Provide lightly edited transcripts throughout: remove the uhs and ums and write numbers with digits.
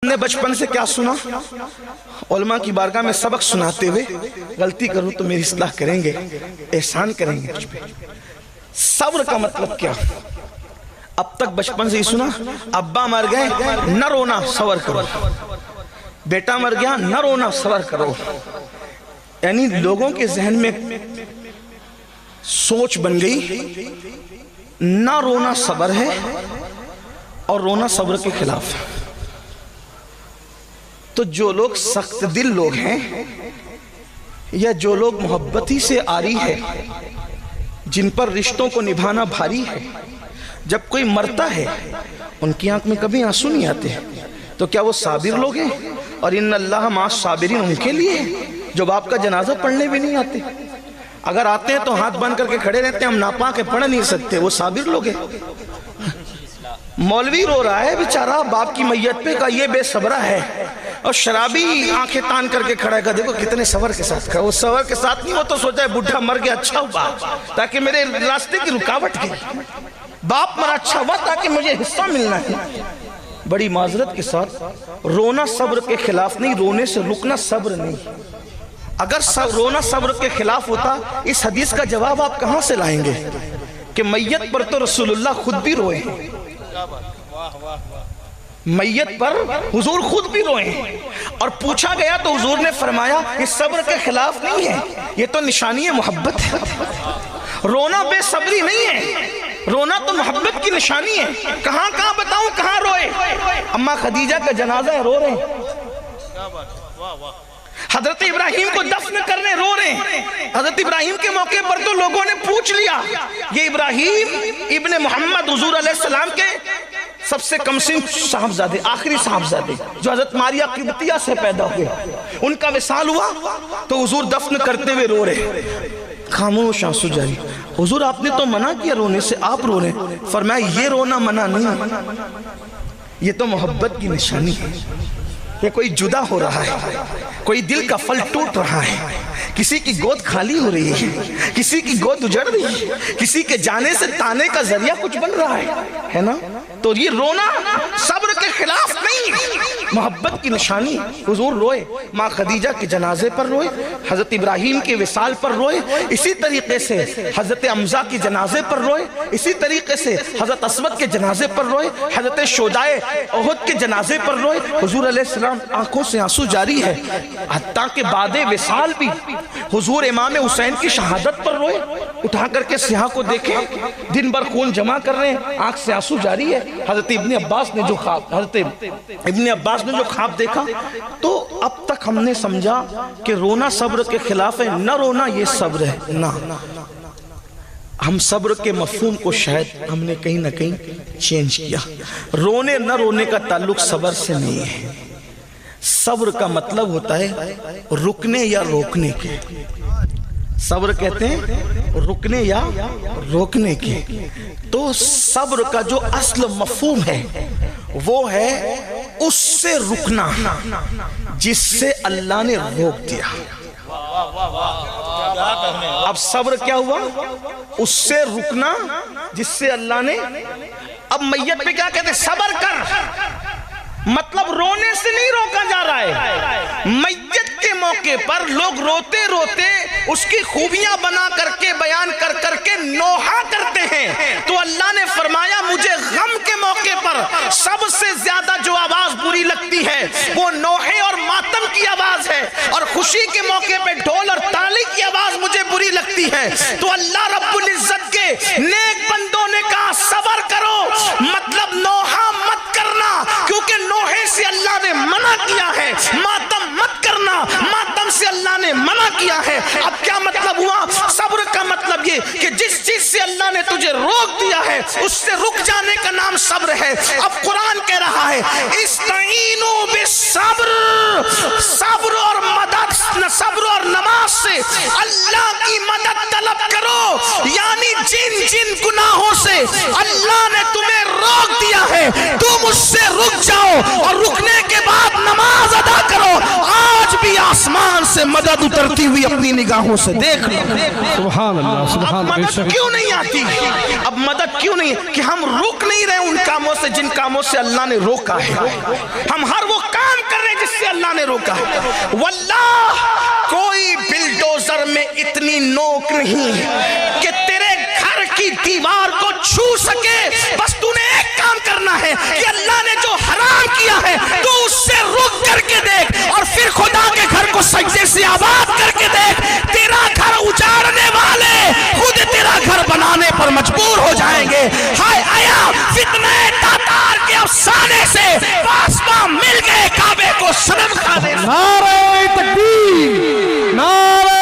اپنے بچپن سے کیا سنا؟ علماء کی بارگاہ میں سبق سناتے ہوئے غلطی کروں تو میری اصلاح کریں گے، احسان کریں گے مجھ پہ۔ صبر کا مطلب کیا؟ اب تک بچپن سے ہی سنا، ابا مر گئے نہ رونا صبر کرو، بیٹا مر گیا نہ رونا صبر کرو۔ یعنی لوگوں کے ذہن میں سوچ بن گئی نہ رونا صبر ہے اور رونا صبر کے خلاف ہے۔ تو جو لوگ سخت دل لوگ ہیں یا جو لوگ محبتی سے آری ہے، جن پر رشتوں کو نبھانا بھاری ہے، جب کوئی مرتا ہے ان کی آنکھ میں کبھی آنسو نہیں آتے، تو کیا وہ صابر لوگ ہیں؟ اور ان اللہ مع الصابرین ان کے لیے جو باپ کا جنازہ پڑھنے بھی نہیں آتے، اگر آتے ہیں تو ہاتھ بند کر کے کھڑے رہتے ہیں، ہم ناپاک کے پڑھ نہیں سکتے، وہ صابر لوگ ہیں۔ مولوی رو رہا ہے بیچارہ باپ کی میت پہ، کا یہ بے صبرہ ہے، اور شرابی آنکھیں تان کر کے کھڑا ہے، دیکھو کتنے صبر کے ساتھ کھڑا۔ وہ صبر کے ساتھ نہیں، وہ تو سوچا ہے بڈھا مر گیا اچھا ہوا تاکہ میرے راستے کی رکاوٹ گئی، باپ مرا اچھا ہوا تاکہ مجھے حصہ ملنا ہے۔ بڑی معذرت کے ساتھ رونا صبر کے خلاف نہیں، رونے سے رکنا صبر نہیں۔ اگر رونا صبر کے خلاف ہوتا اس حدیث کا جواب آپ کہاں سے لائیں گے کہ میت پر تو رسول اللہ خود بھی روئے ہیں، میت پر حضور خود بھی روئے ہیں، اور پوچھا گیا تو حضور نے فرمایا یہ صبر کے خلاف نہیں ہے، یہ تو نشانی محبت ہے۔ رونا بے صبری نہیں ہے، رونا تو محبت کی نشانی ہے۔ کہاں کہاں بتاؤں کہاں روئے؟ اماں خدیجہ کا جنازہ ہے، رو رہے ہیں۔ حضرت ابراہیم کو دفن کرنے رو رہے ہیں۔ حضرت ابراہیم کے موقع پر تو لوگوں نے پوچھ لیا یہ ابراہیم ابن محمد حضور علیہ السلام کے سب سے کم سن صاحبزادے، آخری صاحبزادے جو حضرت ماریہ قبطیہ سے پیدا ہوئے، ان کا وصال ہوا تو حضور دفن کرتے ہوئے رو رہے، خاموش آنسو جاری۔ حضور آپ نے تو منع کیا رونے سے، آپ رو رہے ہیں۔ فرمایا یہ رونا منع نہیں، یہ تو محبت کی نشانی ہے۔ یہ کوئی جدا ہو رہا ہے، کوئی دل کا پھل ٹوٹ رہا ہے، کسی کی گود خالی ہو رہی ہے، کسی کی گود اجڑ رہی ہے، کسی کے جانے سے تانے کا ذریعہ کچھ بن رہا ہے نا؟ تو یہ رونا صبر کے خلاف نہیں، محبت کی نشانی۔ حضور روئے، ماں خدیجہ کے جنازے پر روئے، حضرت ابراہیم کے وصال پر روئے، اسی طریقے سے حضرت حمزہ کے جنازے پر روئے، اسی طریقے سے حضرت اسود کے جنازے پر روئے، حضرت شہدائے احد کے جنازے پر روئے۔ حضور علیہ السلام آنکھوں سے آنسو جاری ہے، حتیٰ کہ بعد وصال بھی حضور امام حسین کی شہادت پر روئے، اٹھا کر کے سیاہ کو دیکھیں، دن بھر خون جمع کر رہے ہیں، آنکھ سے آنسو جاری ہے۔ حضرت ابن عباس نے جو خواب دیکھا، تو اب تک ہم نے سمجھا کہ رونا صبر کے خلاف ہے، نہ رونا یہ صبر ہے، نہ ہم صبر کے مفہوم کو شاید ہم نے کہیں نہ کہیں چینج کیا۔ رونے نہ رونے کا تعلق صبر سے نہیں ہے، صبر کا مطلب ہوتا ہے رکنے یا روکنے کے۔ صبر کہتے ہیں رکنے یا روکنے کے۔ تو صبر کا جو اصل مفہوم ہے وہ ہے اس سے رکنا جس سے اللہ نے روک دیا۔ اب صبر کیا ہوا؟ اس سے رکنا جس سے اللہ نے، اب میت پہ کیا کہتے ہیں؟ صبر کر، مطلب رونے سے نہیں روکا جا رہا ہے۔ میت کے موقع پر لوگ روتے روتے اس کی خوبیاں بنا کر کے بیان کر کر کے نوحہ کرتے ہیں، تو اللہ نے فرمایا مجھے غم کے موقع پر سب سے زیادہ جو آواز بری لگتی ہے وہ نوحے اور ماتم کی آواز ہے، اور خوشی کے موقع پہ ڈھول اور تالی کی آواز مجھے بری لگتی ہے۔ تو اللہ رب العزت کے نیک بندوں نے کہا صبر کرو، مطلب نوحہ مت کرنا، کیونکہ نوحے سے اللہ نے منع کیا ہے، ماتم مت کرنا، ماتم سے اللہ نے منع کیا ہے۔ اب کیا مطلب ہوا؟ صبر کا مطلب یہ کہ جس چیز سے اللہ نے تجھے روک دیا ہے اس سے رک جانے کا نام صبر ہے۔ اب قرآن کہہ رہا ہے استعینوا بالصبر، صبر اور مدد، صبر اور نماز سے اللہ کی مدد طلب کرو، یعنی جن جن گناہوں سے اللہ نے تمہیں روک دیا ہے تم اس سے رک جاؤ، اور رکنے کے بعد نماز ادا کرو۔ آج بھی آسمان سے مدد اترتی ہوئی اپنی نگاہوں سے دیکھ لو۔ سبحان اللہ، سبحان اللہ۔ مدد کیوں نہیں آتی؟ اب مدد کیوں نہیں؟ کہ ہم رک نہیں رہے ان کاموں سے جن کاموں سے اللہ نے روکا ہے۔ ہم ہر وہ کام اللہ نے روکا. واللہ کوئی بلڈوزر میں اتنی نوک نہیں کہ تیرے گھر کی دیوار کو چھو سکے. بس تو نے ایک کام کرنا ہے کہ اللہ نے جو حرام کیا ہے تو اس سے رک کر کے دیکھ, اور پھر خدا کے گھر کو سجدے سے آباد کر کے دیکھ. تیرا گھر اجاڑنے والے خود تیرا گھر بنانے پر مجبور ہو جائیں گے. ہائے آیا فتنہ تاتار کے افسانے سے آسمان مل گئے کعبے کو صنم کھانے. نعرہ تکبیر, نعرہ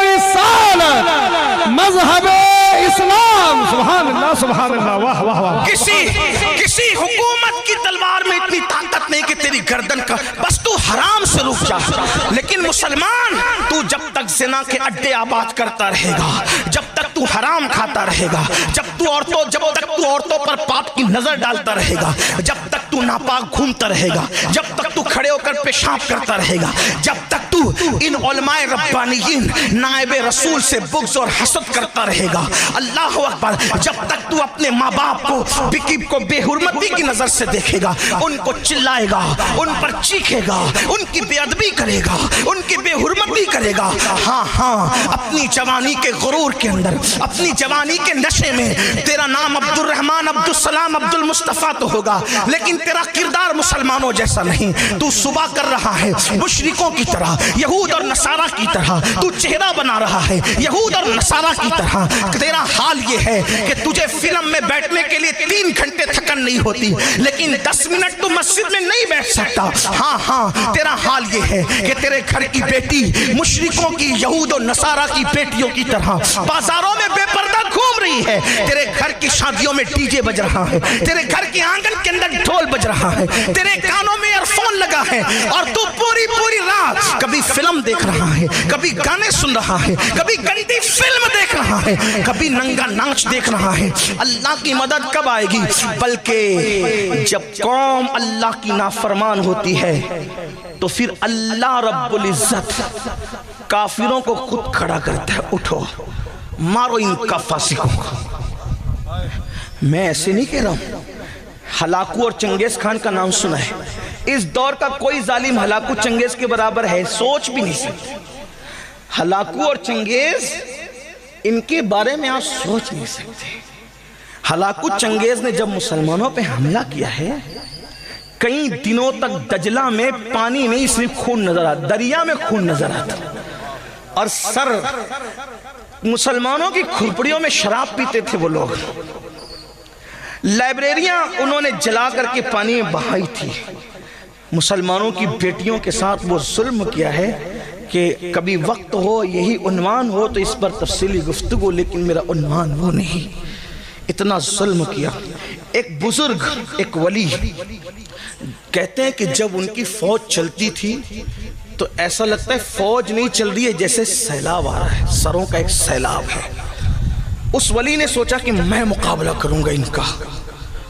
رسالت, مذہب اسلام. سبحان اللہ, سبحان اللہ, واہ واہ واہ. کسی حکومت کی تلوار میں اتنی طاقت نہیں کہ تیری گردن کا, بس تو حرام سے رک جا. لیکن مسلمان تو جب تک زنا کے اڈے آباد کرتا رہے گا, جب تک تو حرام کھاتا رہے گا, جب تک تو عورتوں پر پاپ کی نظر ڈالتا رہے گا, جب تک تو ناپاک گھومتا رہے گا, جب تک تو کھڑے ہو کر پیشاب کرتا رہے گا, جب تک تو ان علماء ربانیین نائب رسول سے بغض اور حسد کرتا رہے گا, اللہ اکبر, جب تک تو اپنے ماں باپ کو بے حرمتی کی نظر سے دیکھے گا, ان کو چلائے گا, ان پر چیخے گا, ان کی بے ادبی کرے گا, ان کی بے حرمتی کرے گا. ہاں اپنی جوانی کے غرور کے اندر, اپنی جوانی کے نشے میں تیرا نام عبد الرحمن, عبد السلام, عبد المصطفیٰ تو ہوگا, لیکن تیرا کردار مسلمانوں جیسا نہیں. تو صبح کر رہا ہے مشرکوں کی طرح, یہود اور نصارہ کی طرح, تو چہرہ بنا رہا ہے یہود اور نصارہ کی طرح. تیرا حال یہ ہے کہ تجھے فلم میں بیٹھنے کے لیے 3 گھنٹے تھکن نہیں ہوتی, لیکن 10 منٹ تو مسجد میں نہیں بیٹھ سکتا. ہاں تیرا حال یہ ہے کہ تیرے گھر کی بیٹی مشرکوں کی, یہود اور نصارہ کی بیٹیوں کی طرح بازاروں میں بے پردہ گھوم رہی ہے. تیرے گھر کی شادیوں میں ڈی جے بج رہا ہے, تیرے گھر کے آنگن کے اندر ڈھول بج رہا ہے, تیرے کانوں میں ایئر فون لگا ہے, اور تو پوری رات کبھی فلم دیکھ رہا ہے, کبھی گانے سن رہا ہے, کبھی گندی فلم دیکھ رہا ہے, کبھی ننگا ناچ دیکھ رہا ہے. اللہ کی مدد کب آئے گی؟ بلکہ جب قوم اللہ کی نافرمان ہوتی ہے تو پھر اللہ رب العزت کافروں کو خود کھڑا کرتا ہے, اٹھو مارو ان کا فاسقوں کو. میں ایسے نہیں کہہ رہا ہوں. ہلاکو اور چنگیز خان کا نام سنا ہے. اس دور کا کوئی ظالم ہلاکو چنگیز کے برابر ہے, سوچ بھی نہیں سکتے. ہلاکو اور چنگیز, ان کے بارے میں آپ سوچ نہیں سکتے. ہلاکو چنگیز نے جب مسلمانوں پہ حملہ کیا ہے, کئی دنوں تک دجلہ میں پانی نہیں صرف خون نظر آتا, دریا میں خون نظر آتا, اور سر مسلمانوں کی کھرپڑیوں میں شراب پیتے تھے وہ لوگ. لائبریریاں انہوں نے جلا کر کے پانی میں بہائی تھی. مسلمانوں کی بیٹیوں کے ساتھ وہ ظلم کیا ہے کہ کبھی وقت ہو, یہی عنوان ہو تو اس پر تفصیلی گفتگو, لیکن میرا عنوان وہ نہیں. اتنا ظلم کیا. ایک بزرگ, ایک ولی کہتے ہیں کہ جب ان کی فوج چلتی تھی تو ایسا لگتا ہے فوج نہیں چل رہی ہے, جیسے سیلاب آ رہا ہے, سروں کا ایک سیلاب ہے. اس ولی نے سوچا کہ میں مقابلہ کروں گا ان کا.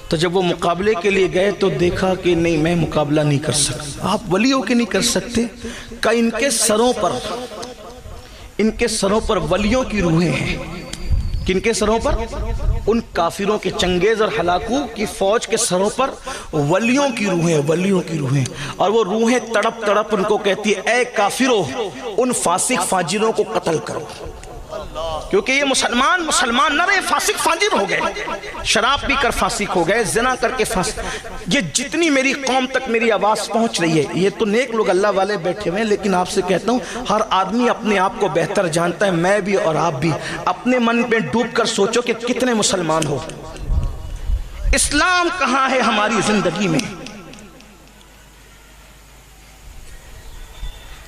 تو جب وہ مقابلے کے لیے گئے تو دیکھا کہ نہیں, میں مقابلہ نہیں کر سکتا. آپ ولی ہو کے نہیں کر سکتے؟ کہ ان کے سروں پر ولیوں کی روحیں ہیں. کن کے سروں پر؟ ان کافروں کے, چنگیز اور ہلاکو کی فوج کے سروں پر ولیوں کی روحیں, ولیوں کی روحیں. اور وہ روحیں تڑپ تڑپ ان کو کہتی ہے, اے کافروں, ان فاسق فاجروں کو قتل کرو. کیونکہ یہ مسلمان نہ رہے, فاسق فاجر ہو گئے, شراب پی کر فاسق ہو گئے, زنا کر کے فاسق. یہ جتنی میری قوم تک میری آواز پہنچ رہی ہے, یہ تو نیک لوگ اللہ والے بیٹھے ہوئے ہیں, لیکن آپ سے کہتا ہوں ہر آدمی اپنے آپ کو بہتر جانتا ہے, میں بھی اور آپ بھی. اپنے من میں ڈوب کر سوچو کہ کتنے مسلمان ہو. اسلام کہاں ہے ہماری زندگی میں؟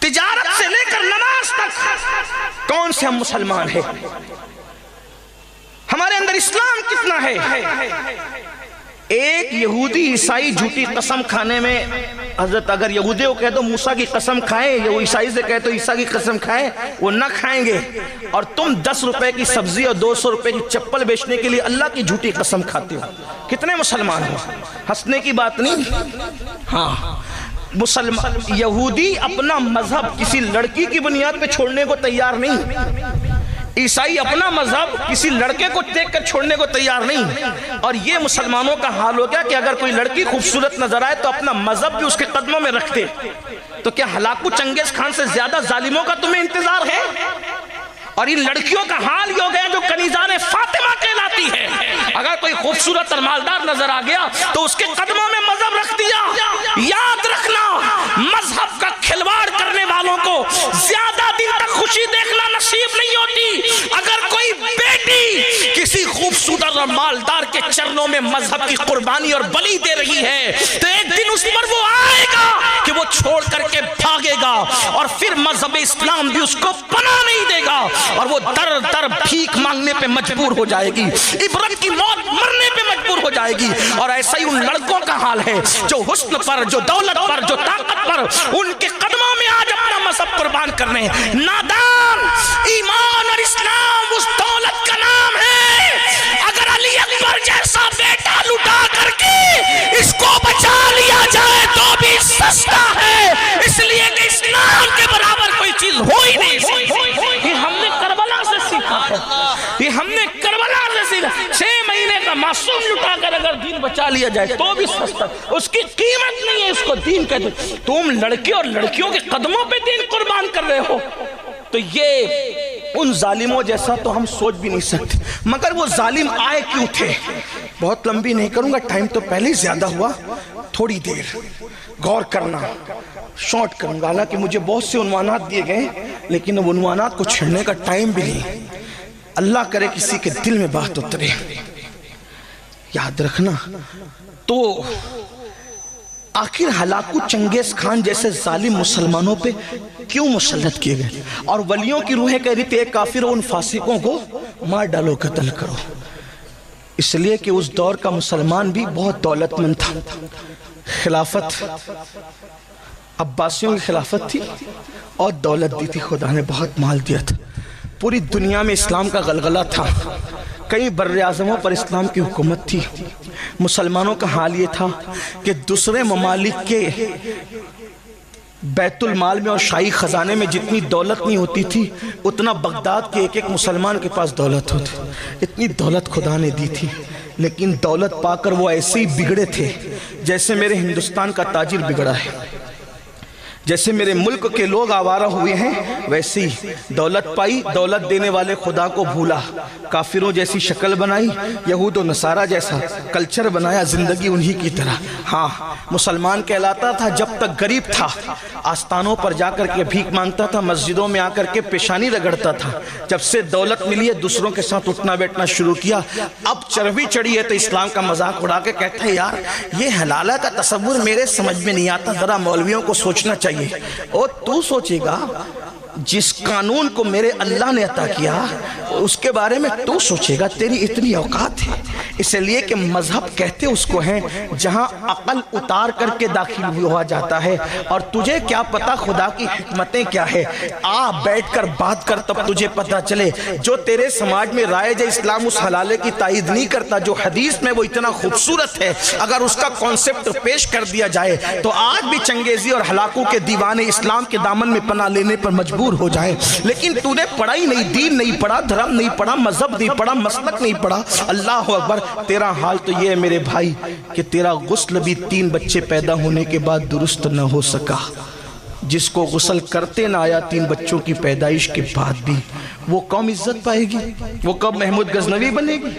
تجارت سے لے کر نماز تک کون سے ہم مسلمان ہیں؟ ہمارے اندر اسلام کتنا ہے؟ ایک یہودی عیسائی جھوٹی قسم کھانے میں, حضرت اگر یہودی کو کہہ دو موسیٰ کی قسم کھائیں, یا وہ عیسائی سے کہہ دو عیسیٰ کی قسم کھائیں, وہ نہ کھائیں گے. اور تم 10 روپے کی سبزی اور 200 روپے کی چپل بیچنے کے لیے اللہ کی جھوٹی قسم کھاتے ہو. کتنے مسلمان ہو؟ ہنسنے کی بات نہیں. ہاں, یہودی اپنا مذہب کسی لڑکی کی بنیاد پہ چھوڑنے کو تیار نہیں. عیسائی اپنا مذہب کسی لڑکے کو دیکھ کر چھوڑنے کو تیار نہیں، اور یہ مسلمانوں کا حال ہو گیا کہ اگر کوئی لڑکی خوبصورت نظر آئے تو اپنا مذہب بھی اس کے قدموں میں رکھتے۔ تو کیا ہلاکو چنگیز خان سے زیادہ ظالموں کا تمہیں انتظار ہے؟ اور ان لڑکیوں کا حال یہ ہو گیا جو کنیزان فاطمہ کہلاتی ہے، اگر کوئی خوبصورت اور مالدار نظر آ گیا تو اس کے قدموں میں مذہب رکھ دیا۔ یاد رکھنا، مذہب کا کھلواڑ کرنے والوں کو زیادہ دن تک خوشی دیکھنا نصیب نہیں ہوتی۔ اگر کوئی بیٹی کسی خوبصورت اور مالدار کے چرنوں میں مذہب کی قربانی اور بلی دے رہی ہے تو ایک دن اس پر وہ آئے گا کہ وہ چھوڑ کر کے بھاگے گا، اور پھر مذہب اسلام بھی اس کو پناہ نہیں دے گا، اور وہ در در بھیک مانگنے پہ مجبور ہو جائے گی، عبرت کی موت مرنے پہ مجبور ہو جائے گی۔ اور ایسا ہی ان لڑکوں کا حال ہے جو حسن پر، جو دولت پر، جو طاقت پر، ان کے قدموں میں آج اپنا مذہب قربان کرنے ہیں۔ نادان، ایمان اور اسلام اس دولت کا نام ہے۔ اگر علی اکبر جیسا بیٹا لٹا کر کے اس کو بچا لیا جائے تو بھی سستا ہے، اس لیے کہ اسلام کے برابر کوئی چیز ہو ہی نہیں سکتی۔ یہ ہم نے کربلا سے سیکھا ہے، یہ ہم نے کربلا سے سیکھا۔ 6 مہینے کا معصوم لٹا کر اگر دین بچا لیا جائے تو بھی سستا، اس کی قیمت نہیں ہے، اس کو دین کہتے۔ تم لڑکے اور لڑکیوں کے قدموں پہ دین قربان کر رہے ہو، تو یہ ان ظالموں جیسا تو ہم سوچ بھی نہیں سکتے۔ مگر وہ ظالم آئے کیوں تھے؟ بہت لمبی نہیں کروں گا، ٹائم تو پہلے ہی زیادہ ہوا، تھوڑی دیر غور کرنا، شارٹ کروں گا۔ حالانکہ مجھے بہت سے عنوانات دیے گئے لیکن اب عنوانات کو چھڑنے کا ٹائم بھی نہیں۔ اللہ کرے کسی کے دل میں بات اترے۔ یاد رکھنا، تو آخر ہلاکو چنگیز خان جیسے ظالم مسلمانوں پہ کیوں مسلط کیے گئے؟ اور ولیوں کی روحیں کہہ رہی تھی اے کافروں، ان فاسقوں کو مار ڈالو، قتل کرو۔ اس لیے کہ اس دور کا مسلمان بھی بہت دولت مند تھا۔ خلافت عباسیوں کی خلافت تھی اور دولت دی تھی، خدا نے بہت مال دیا تھا۔ پوری دنیا میں اسلام کا غلغلہ تھا، کئی بر اعظموں پر اسلام کی حکومت تھی۔ مسلمانوں کا حال یہ تھا کہ دوسرے ممالک کے بیت المال میں اور شاہی خزانے میں جتنی دولت نہیں ہوتی تھی اتنا بغداد کے ایک ایک مسلمان کے پاس دولت ہوتی۔ اتنی دولت خدا نے دی تھی، لیکن دولت پا کر وہ ایسے ہی بگڑے تھے جیسے میرے ہندوستان کا تاجر بگڑا ہے، جیسے میرے ملک کے لوگ آوارہ ہوئے ہیں، ویسے ہی دولت پائی، دولت دینے والے خدا کو بھولا، کافروں جیسی شکل بنائی، یہود و نصارہ جیسا کلچر بنایا، زندگی انہی کی طرح۔ ہاں، مسلمان کہلاتا تھا جب تک غریب تھا، آستانوں پر جا کر کے بھیک مانگتا تھا، مسجدوں میں آ کر کے پیشانی رگڑتا تھا۔ جب سے دولت ملی ہے دوسروں کے ساتھ اٹھنا بیٹھنا شروع کیا، اب چربی چڑھی ہے تو اسلام کا مذاق اڑا کے کہتا ہے یار یہ حلالہ کا تصور میرے سمجھ میں نہیں آتا، ذرا مولویوں کو سوچنا چاہیے۔ اور تو سوچے گا جس قانون کو میرے اللہ نے عطا کیا اس کے بارے میں تو سوچے گا، تیری اتنی اوقات ہے۔ اس لیے کہ مذہب کہتے اس کو ہیں جہاں عقل اتار کر کے داخل ہوا جاتا ہے، اور تجھے کیا پتا خدا کی حکمتیں کیا ہے، آ بیٹھ کر بات کر تب تجھے پتا چلے۔ جو تیرے سماج میں رائج اسلام اس حلالے کی تائید نہیں کرتا جو حدیث میں وہ اتنا خوبصورت ہے، اگر اس کا کانسیپٹ پیش کر دیا جائے تو آج بھی چنگیزی اور ہلاکو کے دیوانے اسلام کے دامن میں پناہ لینے پر مجبور ہو جائے۔ لیکن تو نے پڑھا ہی نہیں، دین نہیں پڑھا، دھرم نہیں پڑھا، مذہب نہیں پڑھا، مسلک نہیں پڑھا۔ اللہ اکبر، تیرا حال تو یہ ہے میرے بھائی کہ تیرا غسل بھی 3 بچے پیدا ہونے کے بعد درست نہ ہو سکا۔ جس کو غسل کرتے نہ آیا 3 بچوں کی پیدائش کے بعد بھی، وہ قوم عزت پائے گی؟ وہ کب محمود غزنوی بنے گی؟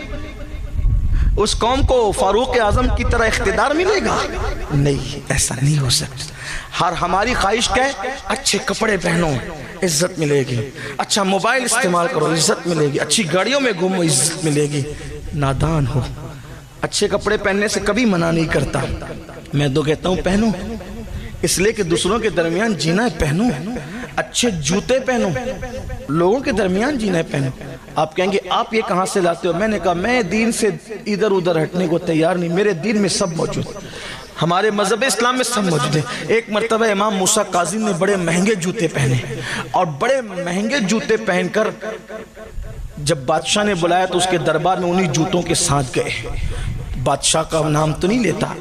اس قوم کو فاروق اعظم کی طرح اقتدار ملے گا؟ نہیں، ایسا نہیں ہو سکتا۔ ہماری خواہش کیا ہے؟ اچھے کپڑے پہنو، عزت ملے گی، اچھا موبائل استعمال کرو، عزت ملے گی، اچھی گاڑیوں میں گھومو، عزت ملے گی۔ نادان ہو، اچھے کپڑے پہننے سے کبھی منع نہیں کرتا، میں تو کہتا ہوں پہنو، اس لیے کہ دوسروں کے درمیان جینا ہے، پہنو۔ اچھے جوتے پہنو، لوگوں کے درمیان جینا ہے، پہنو۔ آپ کہیں گے آپ یہ کہاں سے لاتے ہو؟ میں نے کہا میں دین سے ادھر ادھر ہٹنے کو تیار نہیں، میرے دین میں سب موجود ہے، ہمارے مذہب اسلام میں سب موجود ہے۔ ایک مرتبہ امام موسیٰ کاظم نے بڑے مہنگے جوتے پہنے، اور بڑے مہنگے جوتے پہن کر جب بادشاہ نے بلایا تو اس کے دربار میں انہی جوتوں کے ساتھ گئے۔ بادشاہ کا نام تو نہیں لیتا،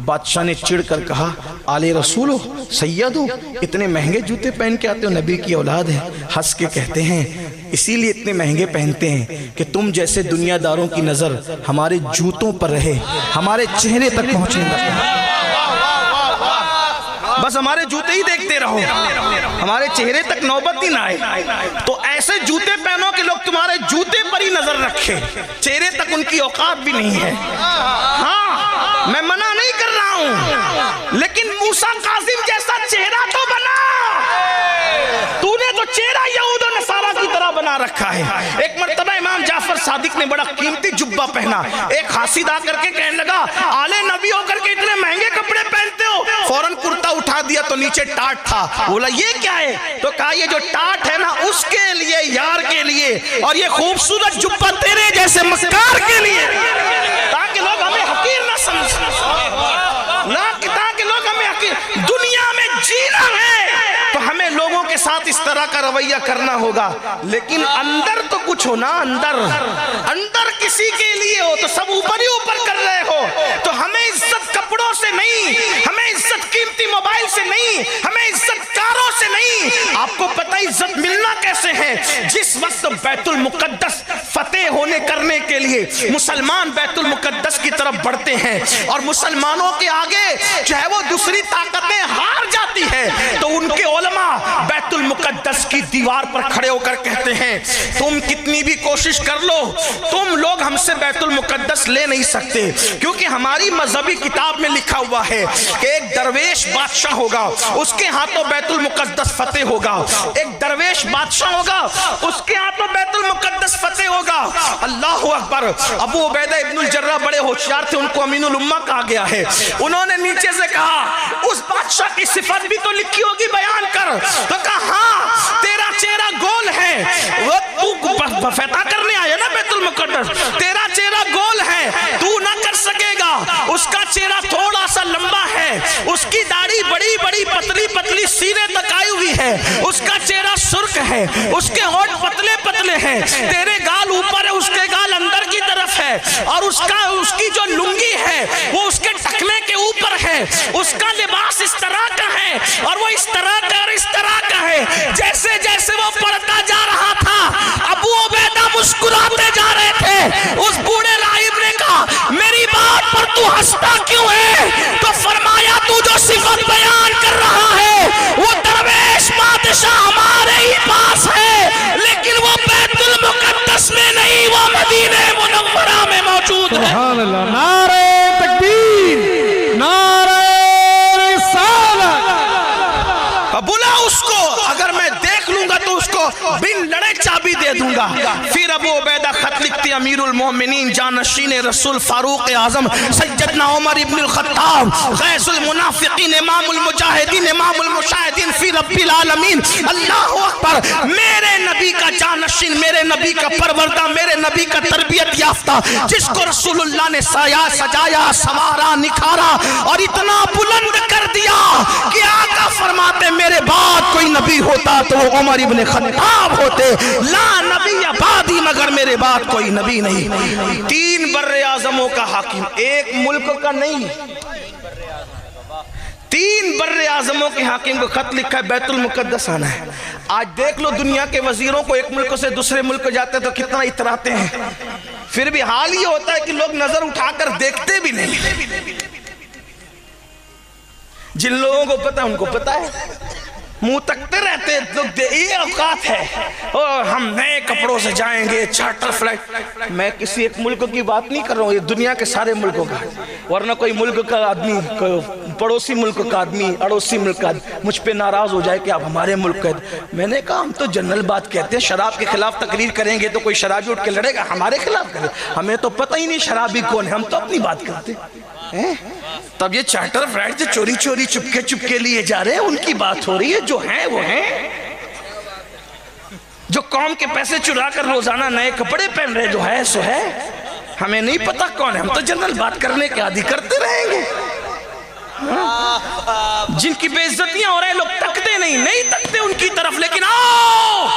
بادشاہ نے چڑھ کر کہا آل رسول ہو، سید ہو، اتنے مہنگے جوتے پہن کے آتے ہو، نبی کی اولاد ہے۔ ہنس کے کہتے ہیں اسی لیے اتنے مہنگے پہنتے ہیں کہ تم جیسے دنیا داروں کی نظر ہمارے جوتوں پر رہے، ہمارے چہرے تک پہنچنے لگے، بس ہمارے جوتے ہی دیکھتے رہو، ہمارے چہرے تک نوبت ہی نہ آئے۔ تو ایسے جوتے پہنو کہ لوگ تمہارے جوتے پر ہی نظر رکھے، چہرے تک ان کی اوقات بھی نہیں ہے۔ ہاں میں منع نہیں کر رہا ہوں، لیکن موسیٰ کاظم جیسا چہرہ تو بنا، تو نے تو چہرہ یہود و نصارہ کی طرح بنا رکھا ہے۔ ایک مرتبہ امام جعفر صادق نے بڑا قیمتی جبہ پہنا، ایک حاسد آ کر کے کہنے لگا آل نبی ہو کر کے اتنے مہنگے کپڑے پہنتے ہو، فوراً کرتا اٹھا دیا تو نیچے ٹاٹ تھا، بولا یہ کیا ہے؟ تو کہا یہ جو ٹاٹ ہے نا اس کے لیے، یار کے لیے، اور یہ خوبصورت جبہ تیرے جیسے مکار کے لیے، تاکہ لوگ ہمیں حقیر نہ سمجھیں، تاکہ لوگ ہمیں حقیر، دنیا میں جینا ہے تو ہمیں لوگوں کے ساتھ اس طرح کا رویہ کرنا ہوگا، لیکن اندر تو کچھ ہو نا، اندر کسی کے لیے ہو تو سب اوپر ہی اوپر کر رہے ہو۔ تو ہمیں عزت کپڑوں سے نہیں، ہمیں عزت قیمتی موبائل سے نہیں، ہمیں عزت کاروں سے نہیں۔ آپ کو پتہ عزت ملنا کیسے ہے؟ جس وقت بیت المقدس فتح ہونے کرنے کے لیے مسلمان بیت المقدس کی طرف بڑھتے ہیں اور مسلمانوں کے آگے چاہے وہ دوسری طاقتیں ہار جاتی ہیں تو ان کے علماء بیت المقدس کی دیوار پر کھڑے ہو کر کہتے ہیں تم کتنی بھی کوشش کر لو، تم لوگ ہم سے بیت المقدس لے نہیں سکتے، کیونکہ ہماری مذہبی کتاب میں لکھا ہوا ہے کہ ایک درویش بادشاہ ہوگا، اس کے ہاتھوں بیت المقدس فتح ہوگا، ایک درویش بادشاہ ہوگا، اس کے ہاتھوں بیت المقدس فتح ہوگا۔ اللہ اکبر۔ ابو عبیدہ ابن الجراح بڑے ہوشیار تھے، ان کو امین الامہ کہا گیا ہے، انہوں نے نیچے سے کہا اس بادشاہ کی صفت بھی تو لکھی ہوگی، بیان کر۔ تو کہا ہاں تیرا چہرہ گول ہے، وہ فتح کرنے آیا نا بیت المقدس، تیرا چہرہ گول ہے، تو نہ کر سکے گا، اس کا چہرہ تھوڑا سا لمبا ہے، اس کی داڑھی بڑی بڑی پتلی پتلی سینے تک آئی ہوئی ہے، اس کا چہرہ سرخ ہے، اس کے ہونٹ پتلے پتلے ہیں، تیرے گال اوپر ہے، اس کے گال اندر کی طرف ہے، اور اس کی جو لنگی ہے وہ اس کے ٹکنے کے اوپر ہے، اس کا لباس اس طرح کا ہے اور وہ اس طرح کا اور اس طرح کا ہے۔ جیسے جیسے وہ پڑھتا جا رہا تھا ابو عبیدہ مسکراتے جا رہے تھے۔ اس بوڑھے راہب نے کہا میری بات پر تو ہنستا کیوں ہے؟ تو فرمایا تو جو صفت بیان کر رہا ہے وہ درویش بادشاہ ہمارے ہی پاس ہے، لیکن وہ بیت المقدس میں نہیں، وہ مدینہ منورہ میں موجود ہے۔ سبحان اللہ، نعرہ تکبیر، نعرہ رسالت۔ بلا اس کو، اگر میں دیکھ لوں گا تو اس کو بن لڑے چابی دے دوں گا۔ پھر ابو عبیدہ خط لکھتے امیر المومنین جانشین رسول فاروق اعظم سیدنا عمر ابن الخطاب غیث المنافقین امام المجاہدین امام المشاہدین فی رب العالمین، اللہ اکبر، میرے نبی کا جانشین، میرے نبی کا پروردہ، میرے نبی کا تربیت یافتہ، جس کو رسول اللہ نے سجایا سوارا نکھارا اور اتنا بلند کر دیا کہ آقا فرماتے میرے بعد کوئی نبی ہوتا تو وہ عمر ابن خطاب ہوتے، لا نبی بعدی، مگر میرے بعد کوئی نبی نہیں۔ 3 بر اعظموں کا حاکم، ایک ملک کا نہیں، 3 بر اعظموں کے حاکم کو خط لکھا ہے بیت المقدس آنا ہے۔ آج دیکھ لو دنیا کے وزیروں کو ایک ملک سے دوسرے ملک جاتے تو کتنا اتراتے ہیں، پھر بھی حال یہ ہوتا ہے کہ لوگ نظر اٹھا کر دیکھتے بھی نہیں۔ جن لوگوں کو پتا ان کو پتا ہے، منہ تکتے رہتے لوگ، یہ اوقات ہے اور ہم نئے کپڑوں سے جائیں گے، چارٹر فلائٹ۔ میں کسی ایک ملک کی بات نہیں کر رہا ہوں، یہ دنیا کے سارے ملکوں کا، ورنہ کوئی ملک کا آدمی، پڑوسی ملک کا آدمی، اڑوسی ملک کا آدمی مجھ پہ ناراض ہو جائے کہ آپ ہمارے ملک کا۔ میں نے کہا ہم تو جنرل بات کہتے ہیں، شراب کے خلاف تقریر کریں گے تو کوئی شرابی اٹھ کے لڑے گا ہمارے خلاف کرے، ہمیں تو پتہ ہی نہیں شرابی کون ہے، ہم تو اپنی بات کرتے ہیں۔ تب یہ چارٹر فلائٹ جو چوری چوری چپکے چپکے لیے جا رہے ہیں ان کی بات ہو رہی ہے، جو ہیں وہ ہیں، جو قوم کے پیسے چرا کر روزانہ نئے کپڑے پہن رہے جو ہے سو ہے، ہمیں نہیں پتا کون ہے، ہم تو جنرل بات کرنے کے عادی کرتے رہیں گے۔ جن کی بے عزتیاں ہو رہے ہیں لوگ تکتے نہیں تکتے ان کی طرف، لیکن آؤ